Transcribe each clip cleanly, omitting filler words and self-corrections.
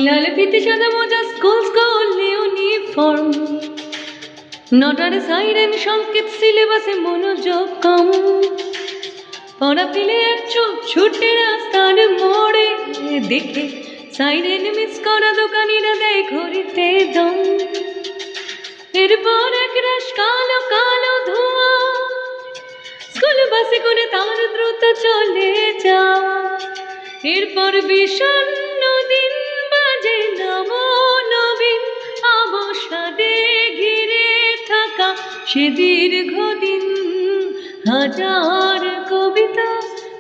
লাল ফিতে সাদা মোজা স্কুল স্কুল ইউনিফর্ম নটার সাইরেন সংকেত সিলেবাসে মনোযোগ কম পড়া ফেলে এক চোখ ছুটে রাস্তার মোড়ে দেখে সাইরেন মিস করা দোকানিরা দেয় ঘড়িতে দম এরপর এক রাশ কালো কালো ধোঁয়া স্কুল বাসে করে তার দ্রুত চলে যাওয়া এরপর বিষণ্ণ দিন বাজে নমো নবীন অবসাদে ঘিরে থাকা সে দীর্ঘদিন হাজার কবিতা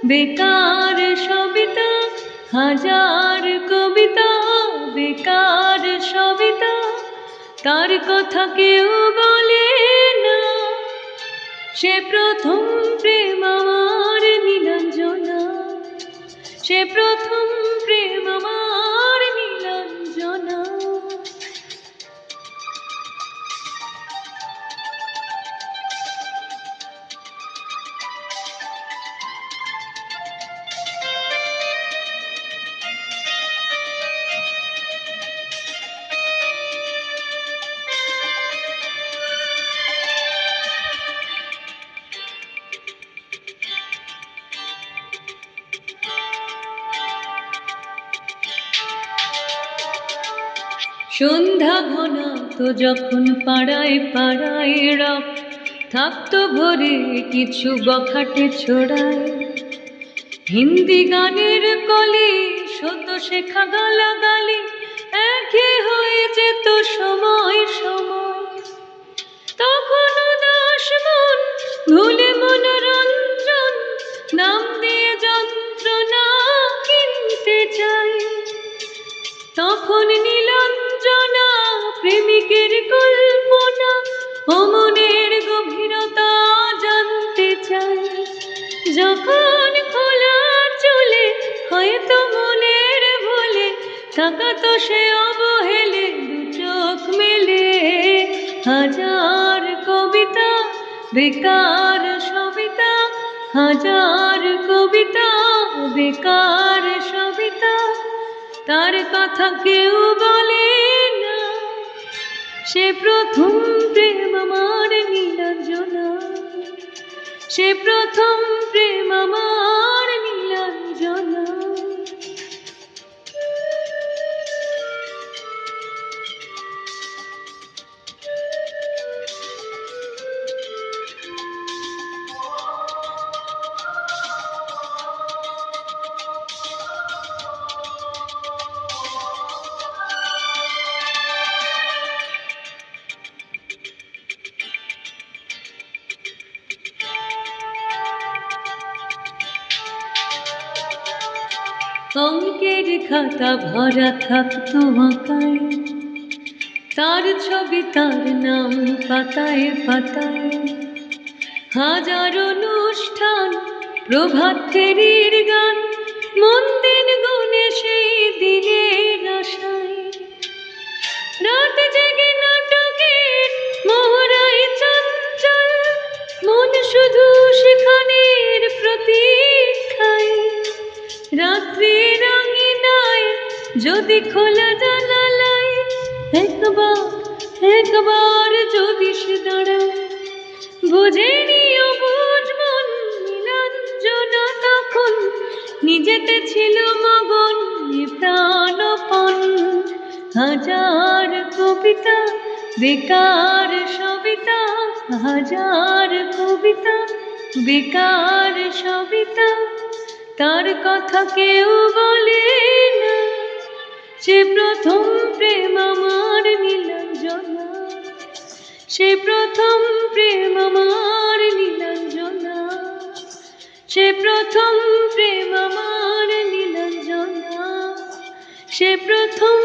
বেকার সবিতা হাজার কবিতা বেকার সবিতা তার কথা কেউ বলে না সে প্রথম প্রেম আমার নীলাঞ্জনা সে প্রথম প্রেম আমার নীলাঞ্জনা সন্ধ্যা ঘনা তো যখন পাড়ায় পাড়ায় রব থাকতো ভরে কিছু বখাটে ছোড়ায় হিন্দি গানের কলি শত শেখা গালাগালি একে হয়ে যেত সময় সময় তখন উদাস মন ভুলে মনোরঞ্জন নাম দিয়ে যন্ত্রণা কিনতে চাই তখন নীলাঞ্জনা প্রেমিকের কল্পনা ও মনের গভীরতা জানতে চাই যখন খোলা চলে হয়তো মনের ভুলে তাকাতো সে অবহেলে দু চোখ মেলে হাজার কবিতা বেকার সবিতা হাজার কবিতা বেকার সবিতা তার কথা কেউ বলে না সে প্রথম প্রেম আমার নীলাঞ্জনা সে প্রথম প্রেম আমার নীলাঞ্জনা অঙ্কের খাতা ভরা থাকতো আঁকায় তার ছবি তার নাম পাতায় পাতায় হাজার অনুষ্ঠান প্রভাত ফেরির গান মন দিন গুনে সেই দিনের আশায় রাত জেগে নাটকের মোহরাই চঞ্চল মন শুধু সেখানের প্রতীক্ষায় রাত্রি রঙিনায় যদি খোলা জানালায় একবার যদি সে দাঁড়ায় বুঝে নিও বুঝমন নীলাঞ্জনা তখন নিজেতে ছিল মগন প্রাণপণ হাজার কবিতা বেকার সবিতা হাজার কবিতা বেকার সবিতা তার কথা কেউ বলে না সে প্রথম প্রেম আমার নীলাঞ্জনা সে প্রথম প্রেম আমার নীলাঞ্জনা সে প্রথম প্রেম আমার নীলাঞ্জনা সে প্রথম